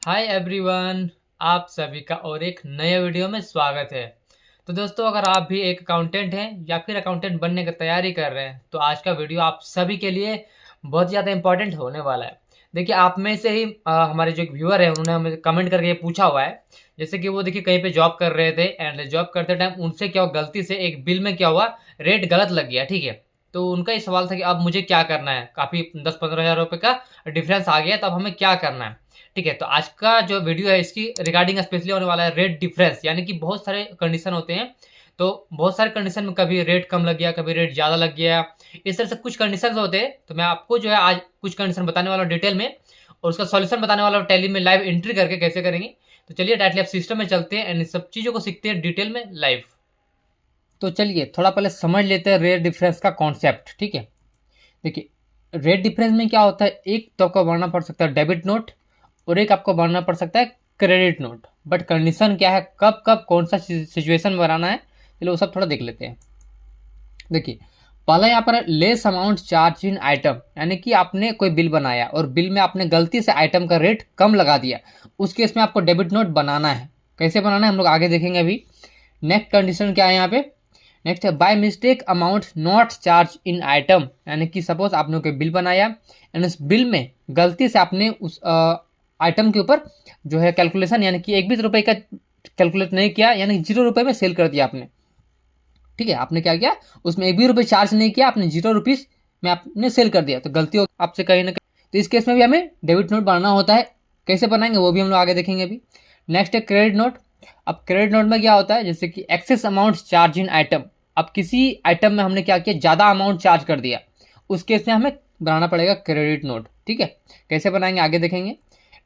Hi everyone. आप सभी का और एक नए वीडियो में स्वागत है। तो दोस्तों, अगर आप भी एक अकाउंटेंट हैं या फिर अकाउंटेंट बनने की तैयारी कर रहे हैं तो आज का वीडियो आप सभी के लिए बहुत ज़्यादा इंपॉर्टेंट होने वाला है। देखिए, आप में से ही हमारे जो एक व्यूअर है उन्होंने हमें कमेंट करके ये पूछा हुआ है। जैसे कि वो देखिए कहीं पे जॉब कर रहे थे एंड जॉब करते टाइम उनसे क्या हुआ, गलती से एक बिल में क्या हुआ, रेट गलत लग गया। ठीक है, तो उनका ये सवाल था कि अब मुझे क्या करना है, काफ़ी 10-15 हज़ार रुपये का डिफरेंस आ गया, तो अब हमें क्या करना है। ठीक है, तो आज का जो वीडियो है इसकी रिगार्डिंग स्पेशली होने वाला है रेट डिफरेंस, यानी कि बहुत सारे कंडीशन होते हैं। तो बहुत सारे कंडीशन में कभी रेट कम लग गया, कभी रेट ज़्यादा लग गया, इस तरह से कुछ कंडीशन होते हैं। तो मैं आपको जो है आज कुछ कंडीशन बताने वाला हूँ डिटेल में, और उसका सॉल्यूशन बताने वाला हूँ टैली में लाइव एंट्री करके कैसे करेंगे। तो चलिए डायरेक्टली आप सिस्टम में चलते हैं एंड इन सब चीज़ों को सीखते हैं डिटेल में लाइव। तो चलिए थोड़ा पहले समझ लेते हैं रेट डिफरेंस का कॉन्सेप्ट। ठीक है, देखिए रेट डिफरेंस में क्या होता है, एक तो आपको भरना पड़ सकता है डेबिट नोट और एक आपको भरना पड़ सकता है क्रेडिट नोट। बट कंडीशन क्या है, कब कब कौन सा सिचुएशन में भराना है, चलो वो सब थोड़ा देख लेते हैं। देखिए पहला यहाँ पर less amount charge in item, यानी कि आपने कोई बिल बनाया और बिल में आपने गलती से आइटम का रेट कम लगा दिया, उस केस में आपको डेबिट नोट बनाना है। कैसे बनाना है हम लोग आगे देखेंगे अभी। नेक्स्ट कंडीशन क्या है यहाँ पे, नेक्स्ट है by mistake amount not charge in item, यानी कि सपोज आपने कोई बिल बनाया एंड उस बिल में गलती से आपने उस आइटम के ऊपर जो है कैलकुलेशन, यानी कि एक भी रुपये का कैलकुलेट नहीं किया, यानी कि 0 रुपये में सेल कर दिया आपने। ठीक है, आपने क्या किया, उसमें एक भी रुपये चार्ज नहीं किया, आपने 0 रुपीज़ में आपने सेल कर दिया, तो गलती हो आपसे कहीं ना कहीं। तो इस केस में भी हमें डेबिट नोट बनाना होता है। कैसे बनाएंगे वो भी हम लोग आगे देखेंगे अभी। नेक्स्ट है क्रेडिट नोट। अब क्रेडिट नोट में क्या होता है, जैसे कि excess amount charge in item, अब किसी आइटम में हमने क्या किया, ज़्यादा अमाउंट चार्ज कर दिया, उस केस में हमें बनाना पड़ेगा क्रेडिट नोट। ठीक है, कैसे बनाएंगे आगे देखेंगे।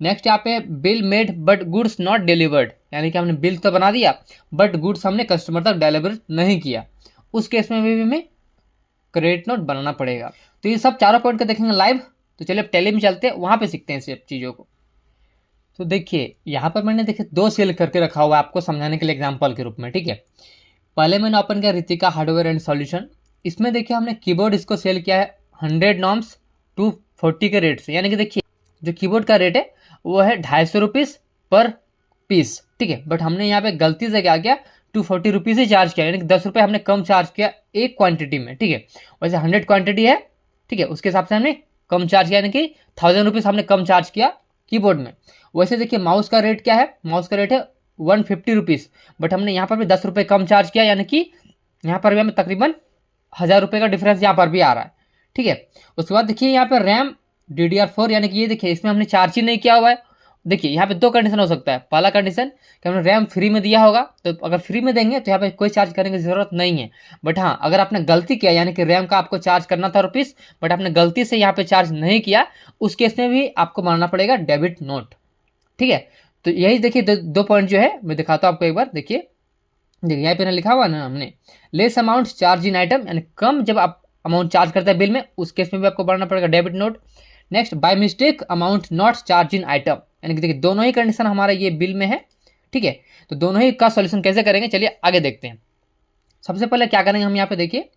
नेक्स्ट यहाँ पे bill made but goods not delivered, यानी कि हमने बिल तो बना दिया बट गुड्स हमने कस्टमर तक डिलीवर नहीं किया, उस केस में भी हमें क्रेडिट नोट बनाना पड़ेगा। तो ये सब चारों पॉइंट का देखेंगे लाइव। तो चलिए अब टैली में चलते हैं, वहाँ पे सीखते हैं सब चीज़ों को। तो देखिए यहाँ पर मैंने देखिए दो सेल करके रखा हुआ है आपको समझाने के लिए एग्जाम्पल के रूप में। ठीक है, पहले मैंने ओपन किया रितिका हार्डवेयर एंड सॉल्यूशन। इसमें देखिए हमने कीबोर्ड इसको सेल किया है 100 नॉर्म्स 240 के रेट से, यानी कि देखिए जो कीबोर्ड का रेट है वो है 250 रुपीज़ पर पीस। ठीक है, बट हमने यहाँ पे गलती से क्या किया, 240 रुपीज़ ही चार्ज किया, यानी कि 10 रुपये हमने कम चार्ज किया एक क्वांटिटी में। ठीक है, वैसे 100 क्वांटिटी है, ठीक है, उसके हिसाब से हमने कम चार्ज किया, यानी कि 1000 रुपीज़ हमने कम चार्ज किया कीबोर्ड में। वैसे देखिए माउस का रेट क्या है, माउस का रेट है 150 रुपीज़, बट हमने यहाँ पर भी 10 रुपये कम चार्ज किया, यानी कि यहाँ पर भी हमें तकरीबन 1000 रुपये का डिफरेंस यहाँ पर भी आ रहा है। ठीक है, उसके बाद देखिए यहाँ पर रैम DDR4, यानी कि ये देखिए इसमें हमने चार्ज ही नहीं किया हुआ है। देखिए यहाँ पे दो कंडीशन हो सकता है। पहला कंडीशन कि हमने रैम फ्री में दिया होगा, तो अगर फ्री में देंगे तो यहाँ पे कोई चार्ज करने की ज़रूरत नहीं है। बट हाँ, अगर आपने गलती किया, यानी कि रैम का आपको चार्ज करना था रुपीज़, बट आपने गलती से यहाँ पे चार्ज नहीं किया, उस केस में भी आपको मानना पड़ेगा डेबिट नोट। ठीक है, तो यही देखिए दो पॉइंट जो है मैं दिखाता हूँ आपको एक बार। देखिए देखिए यहाँ पे ना लिखा हुआ ना हमने less amount charge in item, यानी कम जब आप अमाउंट चार्ज करते हैं बिल में, उस केस में भी आपको बढ़ना पड़ेगा debit note. Next by mistake amount not charge in item, यानी कि देखिए दोनों ही कंडीशन हमारा ये बिल में है। ठीक है, तो दोनों ही का सॉल्यूशन कैसे करेंगे चलिए आगे देखते हैं। सबसे पहले क्या करेंगे हम यहाँ पे, देखिए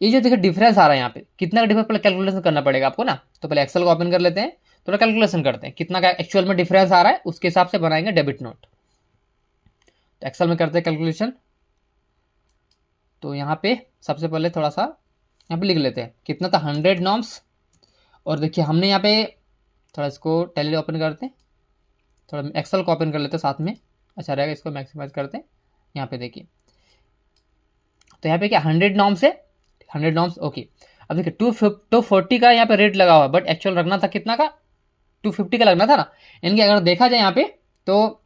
ये जो देखिए डिफरेंस आ रहा है यहाँ पे, कितना का डिफरेंस पहले कैलकुलेशन करना पड़ेगा आपको ना। तो पहले एक्सेल को ओपन कर लेते हैं, थोड़ा कैलकुलेशन करते हैं कितना का एक्चुअल में डिफरेंस आ रहा है, उसके हिसाब से बनाएंगे डेबिट नोट। तो एक्सेल में करते हैं कैलकुलेशन। तो यहाँ पे सबसे पहले थोड़ा सा यहाँ पे लिख लेते हैं कितना था 100 नॉर्म्स, और देखिए हमने यहाँ पे थोड़ा इसको टैली ओपन करते हैं, थोड़ा एक्सेल को ओपन कर लेते हैं साथ में, अच्छा रहेगा, इसको मैक्सिमाइज करते हैं। यहाँ पे देखिए तो यहाँ पे क्या 100 नॉर्म्स है, 100 नॉर्म्स ओके। अब देखिए 240 का यहाँ पे रेट लगा हुआ, बट एक्चुअल रखना था कितना का, 250 का लगना था ना। यानी कि अगर देखा जाए यहाँ पे तो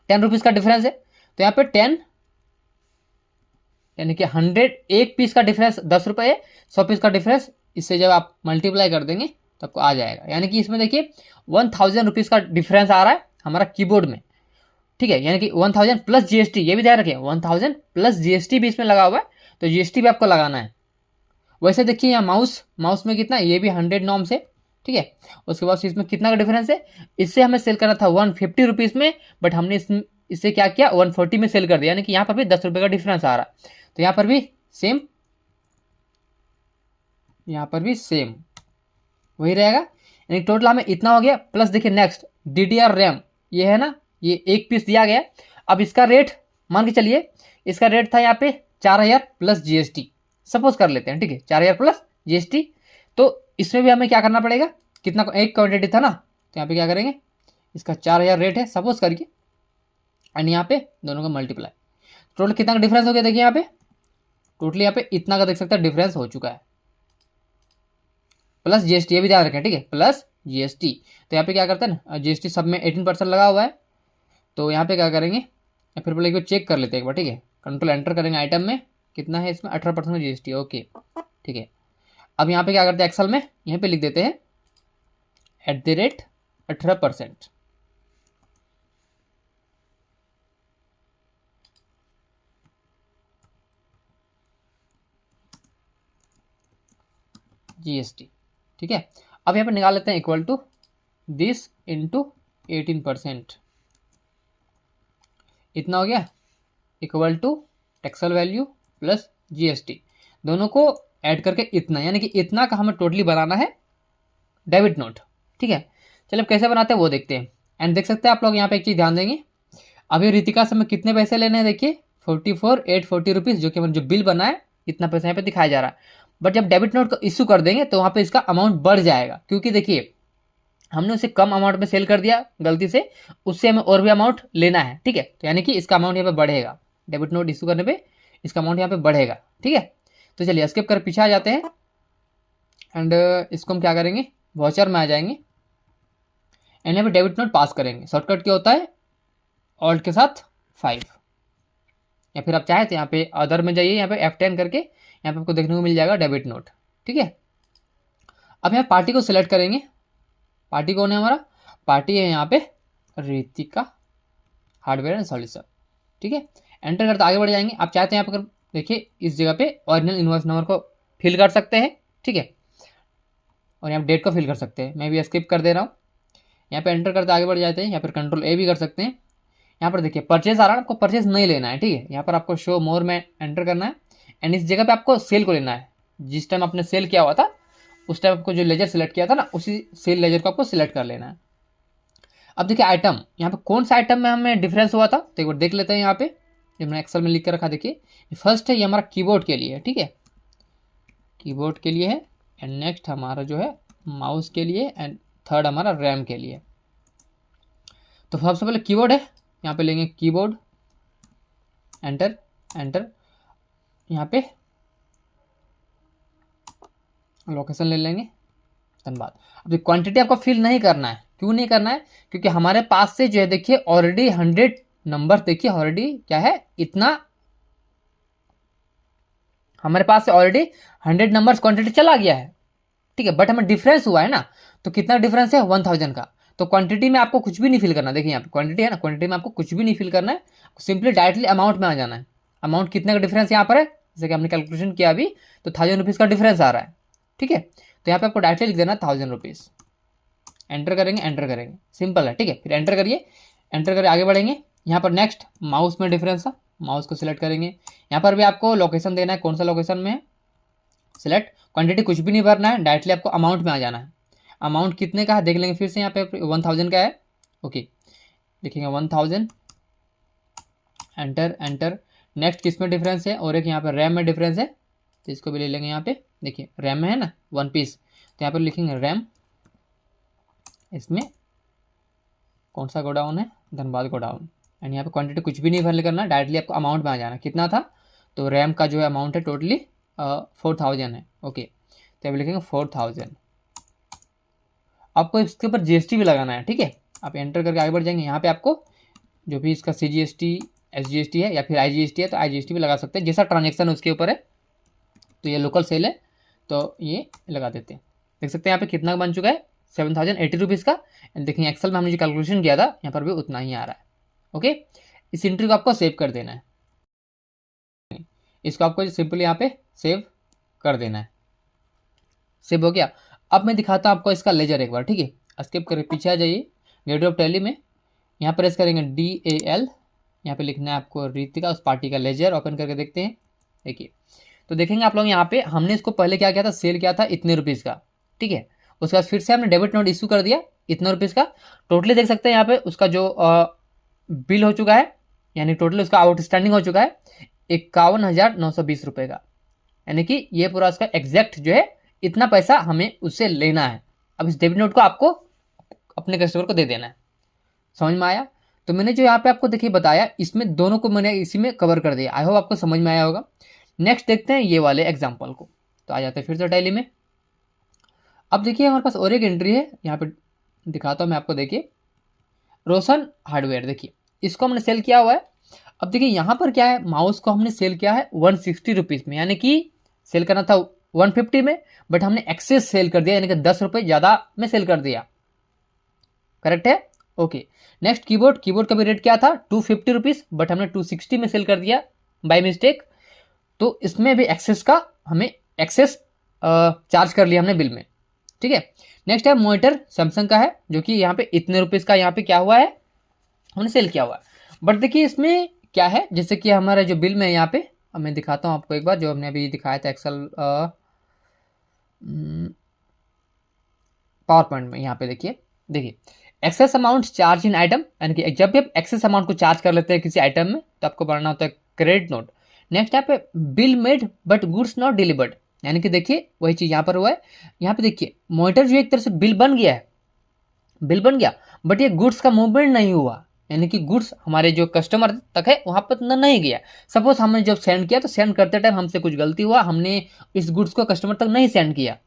10 रुपीज़ का डिफरेंस है, तो यहाँ पे 10 यानी कि 100 पीस का डिफरेंस 10 रुपये है, 100 पीस का डिफरेंस, इससे जब आप मल्टीप्लाई कर देंगे तो आपको आ जाएगा। यानी कि इसमें देखिए 1000 रुपीज़ का डिफरेंस आ रहा है हमारा कीबोर्ड में। ठीक है, यानी कि 1000 प्लस GST, ये भी ध्यान रखें 1000 प्लस GST भी इसमें लगा हुआ है, तो GST भी आपको लगाना है। वैसे देखिए यहाँ माउस में कितना, ये भी 100 नॉर्म्स है। ठीक है, उसके बाद इसमें कितना का डिफरेंस है, इससे हमें सेल करना था 150 रुपीज़ में, बट हमने इससे क्या किया 140 में सेल कर दिया, यानी कि यहाँ पर भी 10 रुपये का डिफरेंस आ रहा है। तो यहाँ पर भी सेम, यहाँ पर भी सेम वही रहेगा, यानी टोटल हमें इतना हो गया। प्लस देखिए नेक्स्ट DDR रैम, ये है ना, ये एक पीस दिया गया। अब इसका रेट मान के चलिए, इसका रेट था यहाँ पे 4000 प्लस जीएसटी, सपोज कर लेते हैं, ठीक है, 4000 प्लस जीएसटी। तो इसमें भी हमें क्या करना पड़ेगा, कितना, एक क्वांटिटी था ना, तो यहाँ पे क्या करेंगे, इसका 4000 रेट है सपोज करिए, एंड यहाँ पे दोनों का मल्टीप्लाई, टोटल कितना का डिफरेंस हो गया, देखिए यहाँ पे टोटली यहाँ पे इतना का देख सकते हैं डिफरेंस हो चुका है, प्लस जीएसटी, ये भी ध्यान रखें, ठीक है, प्लस जीएसटी। तो यहाँ पे क्या करते हैं ना, जीएसटी सब में 18% लगा हुआ है, तो यहाँ पे क्या करेंगे, या फिर पहले एक बार चेक कर लेते हैं एक बार, ठीक है, कंट्रोल एंटर करेंगे, आइटम में कितना है, इसमें 18% जीएसटी, ओके, ठीक है। अब यहाँ पे क्या करते हैं, एक्सेल में यहाँ पे लिख देते हैं @18% जीएसटी, ठीक है। अब यहाँ पे निकाल लेते हैं इक्वल टू दिस इंटू 18%, इतना हो गया, equal to taxable value plus GST, दोनों को ऐड करके इतना, यानी कि इतना का हमें टोटली बनाना है डेबिट नोट, ठीक है। चलो अब कैसे बनाते हैं वो देखते हैं। एंड देख सकते हैं आप लोग यहाँ पे एक चीज़ ध्यान देंगे, अभी रितिका से हमें कितने पैसे लेने हैं, देखिए 44,840 रुपीज़, जो कि हमारा जो बिल बना है इतना पैसा यहाँ पे दिखाया जा रहा है। बट जब डेबिट नोट को इशू कर देंगे तो वहाँ पे इसका अमाउंट बढ़ जाएगा, क्योंकि देखिए हमने उसे कम अमाउंट में सेल कर दिया गलती से, उससे हमें और भी अमाउंट लेना है, ठीक है, तो यानी कि इसका अमाउंट यहाँ पे बढ़ेगा, डेबिट नोट इशू करने पे इसका अमाउंट यहाँ पे बढ़ेगा, ठीक है। तो चलिए स्किप कर पीछे आ जाते हैं, एंड इसको हम क्या करेंगे, वाउचर में आ जाएंगे, एंड यहाँ पे डेबिट नोट पास करेंगे। शॉर्टकट क्या होता है, ऑल्ट के साथ 5, या फिर आप चाहे तो यहाँ पे अदर में जाइए, यहाँ पे F10 करके यहाँ पे आपको देखने को मिल जाएगा डेबिट नोट, ठीक है। अब यहाँ पार्टी को सिलेक्ट करेंगे, पार्टी कौन है हमारा, पार्टी है यहाँ पे रितिका हार्डवेयर एंड सॉल्यूशन, ठीक है। एंटर करते आगे बढ़ जाएंगे। आप चाहते हैं यहाँ पर देखिए इस जगह पे ओरिजिनल इनवॉइस नंबर को फिल कर सकते हैं, ठीक है, और यहाँ पे डेट को फिल कर सकते हैं, मैं भी स्किप कर दे रहा हूँ। यहाँ पे एंटर करते आगे बढ़ जाते हैं, यहाँ पर कंट्रोल ए भी कर सकते हैं। यहाँ पर देखिए परचेज आ रहा है, आपको परचेज नहीं लेना है, ठीक है, यहाँ पर आपको शो मोर में एंटर करना है, एंड इस जगह पे आपको सेल को लेना है, जिस टाइम आपने सेल किया हुआ था उस टाइम आपको जो लेजर सिलेक्ट किया था ना, उसी सेल लेजर को आपको सिलेक्ट कर लेना है। अब देखिए आइटम, यहाँ पे कौन सा आइटम में हमें डिफरेंस हुआ था, तो एक बार देख लेते हैं। यहाँ पे जो मैंने एक्सेल में लिख कर रखा, देखिए फर्स्ट है ये हमारा कीबोर्ड के लिए है, ठीक है, कीबोर्ड के लिए है, एंड नेक्स्ट हमारा जो है माउस के लिए, एंड थर्ड हमारा रैम के लिए। तो सबसे पहले कीबोर्ड है, यहाँ पे लेंगे कीबोर्ड, एंटर एंटर, यहाँ पे लोकेशन ले लेंगे, धन्यवाद। अब क्वांटिटी आपको फिल नहीं करना है, क्यों नहीं करना है, क्योंकि हमारे पास से जो है देखिए ऑलरेडी 100 नंबर, देखिए ऑलरेडी क्या है, इतना हमारे पास से ऑलरेडी 100 नंबर्स क्वांटिटी चला गया है, ठीक है, बट हमें डिफरेंस हुआ है ना, तो कितना डिफरेंस है 1000 का। तो क्वांटिटी में आपको कुछ भी नहीं फिल करना, देखिए यहाँ पे क्वांटिटी है ना, क्वांटिटी में आपको कुछ भी नहीं फिल करना है, सिंपली डायरेक्टली अमाउंट में आ जाना है। अमाउंट कितने का डिफरेंस यहाँ पर है, जैसे कि हमने कैलकुलेशन किया अभी, तो 1000 रुपीज़ का डिफरेंस आ रहा है, ठीक है। तो यहाँ पे आपको डायरेक्टली लिख देना 1000 रुपीज़, एंटर करेंगे, एंटर करेंगे, सिंपल है, ठीक है। फिर एंटर करिए, एंटर करके आगे बढ़ेंगे। यहाँ पर नेक्स्ट माउस में डिफरेंस था, माउस को सिलेक्ट करेंगे, यहाँ पर भी आपको लोकेशन देना है, कौन सा लोकेशन में है, सिलेक्ट, क्वांटिटी कुछ भी नहीं भरना है, डायरेक्टली आपको अमाउंट में आ जाना है। अमाउंट कितने का है देख लेंगे फिर से, यहाँ पे 1000 का है, ओके, लिखेंगे 1000, एंटर एंटर। नेक्स्ट किस में डिफरेंस है, और एक यहाँ पर रैम में डिफरेंस है, तो इसको भी ले लेंगे। यहाँ पे देखिए रैम में है ना 1 पीस, तो यहाँ पर लिखेंगे रैम, इसमें कौन सा गोडाउन है, धनबाद गोडाउन, एंड यहाँ पे क्वांटिटी कुछ भी नहीं भरने करना, डायरेक्टली आपको अमाउंट में आ जाना, कितना था, तो रैम का जो है अमाउंट है टोटली 4000 है, ओके, तो अभी लिखेंगे 4000। आपको इसके ऊपर जीएसटी भी लगाना है, ठीक है, आप एंटर करके आगे बढ़ जाएंगे। यहाँ पे आपको जो भी इसका CGST SGST है या फिर IGST है, तो IGST भी लगा सकते हैं, जैसा ट्रांजेक्शन उसके ऊपर है। तो ये लोकल सेल है तो ये लगा देते हैं। देख सकते हैं यहाँ पे कितना बन चुका है, 7080 रुपीज़ का। देखिए एक्सेल में हमने जो कैलकुलेशन किया था यहाँ पर भी उतना ही आ रहा है, ओके। इस एंट्री को आपको सेव कर देना है, इसको आपको सिंपली यहाँ पे सेव कर देना है। सेव हो गया। अब मैं दिखाता हूँ आपको इसका लेजर एक बार, ठीक है, स्किप करके पीछे आ जाइए, गेटवे ऑफ टैली में यहाँ प्रेस करेंगे DAL, यहाँ पे लिखना है आपको रितिका, उस पार्टी का लेजर ओपन करके देखते हैं। देखिए तो देखेंगे आप लोग यहाँ पे हमने इसको पहले क्या किया था, सेल किया था इतने रुपीज़ का, ठीक है। उसके बाद फिर से हमने डेबिट नोट इशू कर दिया, इतना रुपीज़ का टोटली देख सकते हैं यहाँ पे उसका जो बिल हो चुका है, यानी टोटल उसका आउटस्टैंडिंग हो चुका है 51,920 रुपये का। यानी कि ये पूरा उसका एग्जैक्ट जो है इतना पैसा हमें उससे लेना है। अब इस डेबिट नोट को आपको अपने कस्टमर को दे देना है। समझ में आया? तो मैंने जो यहाँ पे आपको देखिए बताया, इसमें दोनों को मैंने इसी में कवर कर दिया। आई होप आपको समझ में आया होगा। नेक्स्ट देखते हैं ये वाले एग्जाम्पल को। तो आ जाते हैं फिर से टैली में। अब देखिए हमारे पास और एक एंट्री है, यहाँ पे दिखाता हूँ मैं आपको। देखिए रोशन हार्डवेयर, देखिए इसको हमने सेल किया हुआ है। अब देखिए यहाँ पर क्या है, माउस को हमने सेल किया है 160 रुपीज़ में, यानी कि सेल करना था 150 में, बट हमने एक्सेस सेल कर दिया, यानी कि 10 रुपये ज़्यादा में सेल कर दिया। करेक्ट है? ओके। नेक्स्ट कीबोर्ड, कीबोर्ड का भी रेट क्या था 250 रुपीज़, बट हमने 260 में सेल कर दिया बाय मिस्टेक। तो इसमें भी एक्सेस का हमें एक्सेस चार्ज कर लिया हमने बिल में। ठीक है। नेक्स्ट है मॉनिटर, सैमसंग का है, जो कि यहाँ पे इतने रुपीज़ का यहाँ पे क्या हुआ है, हमने सेल किया हुआ है। बट देखिए इसमें क्या है, जैसे कि हमारा जो बिल में यहाँ पे, अब मैं दिखाता हूँ आपको एक बार, जो हमने अभी दिखाया था एक्सेल पावर पॉइंट में। यहाँ पे देखिए excess amount charge in item, यानी कि जब भी आप एक्सेस अमाउंट को चार्ज कर लेते हैं किसी आइटम में तो आपको बनाना होता है क्रेडिट नोट। नेक्स्ट यहाँ पे bill made but goods not delivered, यानी कि देखिए वही चीज़ यहाँ पर हुआ है। यहाँ पे देखिए मॉनिटर जो एक तरह से बिल बन गया है, बिल बन गया, बट ये गुड्स का मूवमेंट नहीं हुआ, यानी कि गुड्स हमारे जो कस्टमर तक है वहाँ पर नहीं गया। सपोज हमने जब सेंड किया तो सेंड करते टाइम हमसे कुछ गलती हुआ, हमने इस गुड्स को कस्टमर तक नहीं सेंड किया,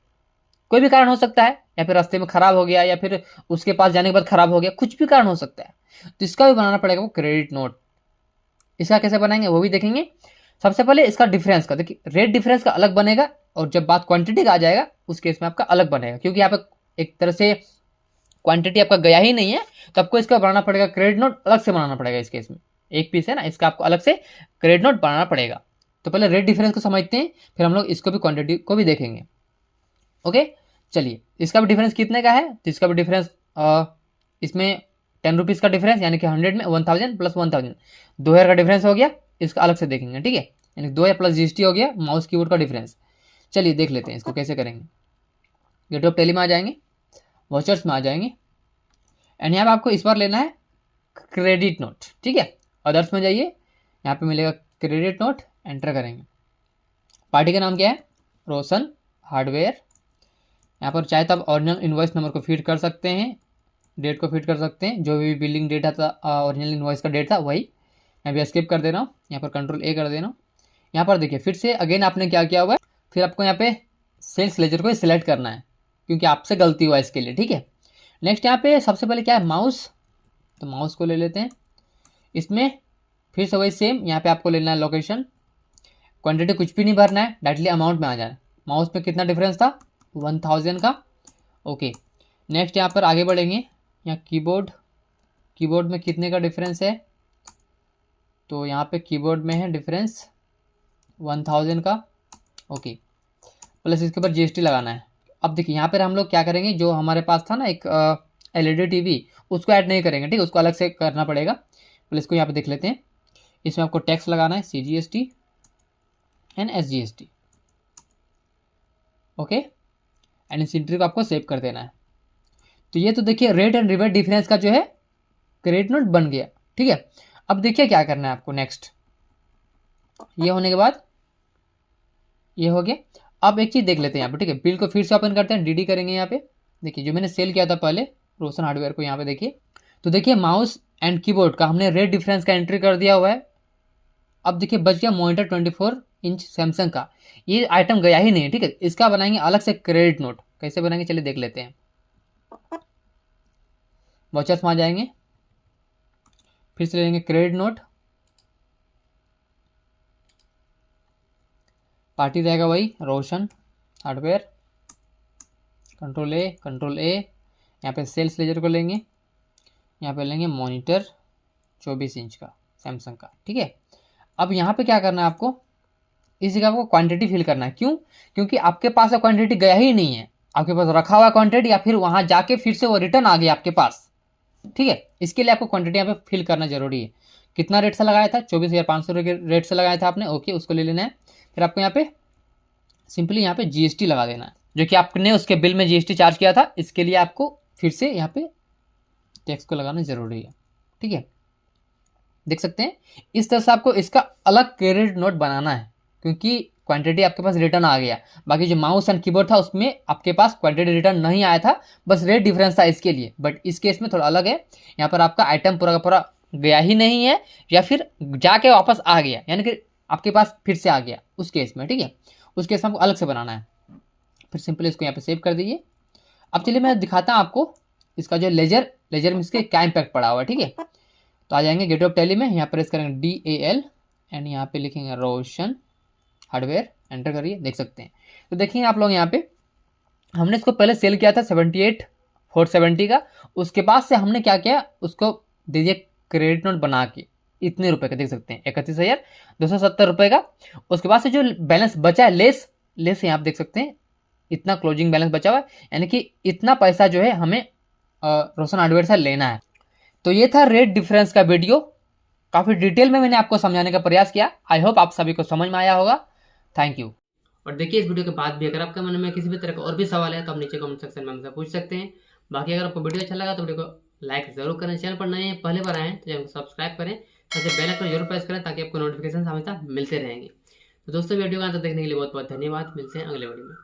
कोई भी कारण हो सकता है, या फिर रास्ते में खराब हो गया, या फिर उसके पास जाने के बाद खराब हो गया, कुछ भी कारण हो सकता है। तो इसका भी बनाना पड़ेगा वो क्रेडिट नोट। इसका कैसे बनाएंगे वो भी देखेंगे। सबसे पहले इसका डिफरेंस का देखिए, रेट डिफरेंस का अलग बनेगा, और जब बात क्वांटिटी का आ जाएगा उस केस में आपका अलग बनेगा, क्योंकि यहाँ पे एक तरह से क्वांटिटी आपका गया ही नहीं है, तो आपको इसका बनाना पड़ेगा क्रेडिट नोट, अलग से बनाना पड़ेगा। इस केस में एक पीस है ना, इसका आपको अलग से क्रेडिट नोट बनाना पड़ेगा। तो पहले रेट डिफरेंस को समझते हैं, फिर हम लोग इसको भी क्वांटिटी को भी देखेंगे। ओके, चलिए इसका भी डिफरेंस कितने का है, तो इसका भी डिफरेंस इसमें 10 रुपीज़ का डिफरेंस, यानी कि 100 में 1000 प्लस 1000 2000 का डिफरेंस हो गया, इसका अलग से देखेंगे। ठीक है, यानी 2000 प्लस जीएसटी हो गया माउस कीबोर्ड का डिफरेंस। चलिए देख लेते हैं इसको कैसे करेंगे। गेट ऑफ टैली में आ जाएंगे, वाउचर्स में आ जाएंगे, एंड यहाँ पे आपको इस बार लेना है क्रेडिट नोट। ठीक है, अदर्स में जाइए, यहाँ पे मिलेगा क्रेडिट नोट, एंटर करेंगे। पार्टी का नाम क्या है, रोशन हार्डवेयर। यहाँ पर चाहे तो आप ओरिजिनल इनवॉइस नंबर को फीड कर सकते हैं, डेट को फीड कर सकते हैं, जो भी बिलिंग डेट था ओरिजिनल इनवॉइस का डेट था वही। मैं भी स्किप कर दे रहा हूँ, यहाँ पर कंट्रोल ए कर दे रहा हूँ। यहाँ पर देखिए फिर से अगेन आपने क्या किया हुआ है, फिर आपको यहाँ पे सेल्स लेजर को सिलेक्ट करना है, क्योंकि आपसे गलती हुआ इसके लिए। ठीक है, नेक्स्ट यहाँ पे सबसे पहले क्या है, माउस, तो माउस को ले लेते हैं। इसमें फिर से वही सेम, यहाँ पे आपको लेना है लोकेशन, क्वांटिटी कुछ भी नहीं भरना है, डायरेक्टली अमाउंट में आ जाना है। माउस पे कितना डिफरेंस था 1000 का। ओके, नेक्स्ट यहाँ पर आगे बढ़ेंगे, यहाँ कीबोर्ड, कीबोर्ड में कितने का डिफरेंस है, तो यहाँ पे कीबोर्ड में है डिफरेंस 1000 का। ओके, प्लस इसके ऊपर जीएसटी लगाना है। अब देखिए यहाँ पर हम लोग क्या करेंगे, जो हमारे पास था ना एक एलईडी टीवी, उसको ऐड नहीं करेंगे। ठीक है, उसको अलग से करना पड़ेगा। प्लस को यहाँ पे देख लेते हैं, इसमें आपको टैक्स लगाना है CGST and SGST। Okay, and इस एंट्री को आपको सेव कर देना है। तो ये तो देखिए रेट एंड रिवर्ट डिफरेंस का जो है क्रेडिट नोट बन गया। ठीक है, अब देखिए क्या करना है आपको नेक्स्ट, ये होने के बाद ये हो गया। अब एक चीज़ देख लेते हैं यहाँ पे। ठीक है, बिल को फिर से ओपन करते हैं, DD करेंगे यहाँ पे। देखिए जो मैंने सेल किया था पहले रोशन हार्डवेयर को, यहाँ पे देखिए, तो देखिए माउस एंड कीबोर्ड का हमने रेट डिफरेंस का एंट्री कर दिया हुआ है। अब देखिए बच गया मॉनिटर 24 इंच सैमसंग का, ये आइटम गया ही नहीं है। ठीक है, इसका बनाएंगे अलग से क्रेडिट नोट। कैसे बनाएंगे चलिए देख लेते हैं। वाउचर्स में आ जाएंगे, फिर से लेंगे क्रेडिट नोट, पार्टी रहेगा वही रोशन हार्डवेयर, कंट्रोल ए। यहाँ पे सेल्स लेजर को लेंगे, यहाँ पे लेंगे मॉनिटर 24 इंच का सैमसंग का। ठीक है, अब यहाँ पे क्या करना है आपको, इस जगह आपको क्वांटिटी फिल करना है। क्यों, क्योंकि आपके पास क्वांटिटी गया ही नहीं है, आपके पास रखा हुआ क्वांटिटी, या फिर वहाँ जाके फिर से वो रिटर्न आ गया आपके पास। ठीक है, इसके लिए आपको क्वांटिटी यहाँ पे फिल करना जरूरी है। कितना रेट से लगाया था, 24,500 के रेट से लगाया था आपने। ओके, उसको ले लेना है। फिर आपको यहाँ पे सिंपली यहाँ पे GST लगा देना है, जो कि आपने उसके बिल में GST चार्ज किया था, इसके लिए आपको फिर से यहाँ पे टैक्स को लगाना ज़रूरी है। ठीक है, देख सकते हैं इस तरह से आपको इसका अलग क्रेडिट नोट बनाना है, क्योंकि क्वांटिटी आपके पास रिटर्न आ गया। बाकी जो माउस एंड कीबोर्ड था उसमें आपके पास क्वांटिटी रिटर्न नहीं आया था, बस रेट डिफरेंस था इसके लिए। बट इस केस में थोड़ा अलग है, यहाँ पर आपका आइटम पूरा का पूरा गया ही नहीं है या फिर जाके वापस आ गया, यानी कि आपके पास फिर से आ गया उस केस में। ठीक है, उस केस में आपको अलग से बनाना है। फिर सिंपली इसको यहाँ पे सेव कर दीजिए। अब चलिए मैं दिखाता हूँ आपको इसका जो लेजर में इसके क्या इम्पैक्ट पड़ा हुआ है। ठीक है, तो आ जाएंगे गेटवे ऑफ टैली में, यहाँ प्रेस करेंगे DAL एंड यहाँ पे लिखेंगे रोशन हार्डवेयर, एंटर करिए। देख सकते हैं, तो देखिए आप लोग यहाँ पे हमने इसको पहले सेल किया था 78,470 का। उसके बाद से हमने क्या किया, उसको दीजिए क्रेडिट नोट बना के इतने रुपए का, देख सकते हैं 31,270 रुपये का। उसके बाद से जो बैलेंस बचा है लेस यहाँ आप देख सकते हैं इतना क्लोजिंग बैलेंस बचा हुआ है, यानी कि इतना पैसा जो है हमें रोशन हार्डवेयर से लेना है। तो ये था रेट डिफरेंस का वीडियो, काफ़ी डिटेल में मैंने आपको समझाने का प्रयास किया। आई होप आप सभी को समझ में आया होगा। Thank you. और देखिए इस वीडियो के बाद भी अगर आपके मन में किसी भी तरह का और भी सवाल है तो आप नीचे कमेंट सेक्शन में हमसे पूछ सकते हैं। बाकी अगर आपको वीडियो अच्छा लगा तो वीडियो को लाइक जरूर करें, चैनल पर नए हैं पहले बार आए हैं तो चैनल को सब्सक्राइब करें, साथ बेल आइकन जरूर प्रेस करें ताकि आपको नोटिफिकेशन हमेशा मिलते रहेंगे। तो दोस्तों वीडियो का अंत देखने के लिए बहुत बहुत धन्यवाद। मिलते हैं अगले वीडियो में।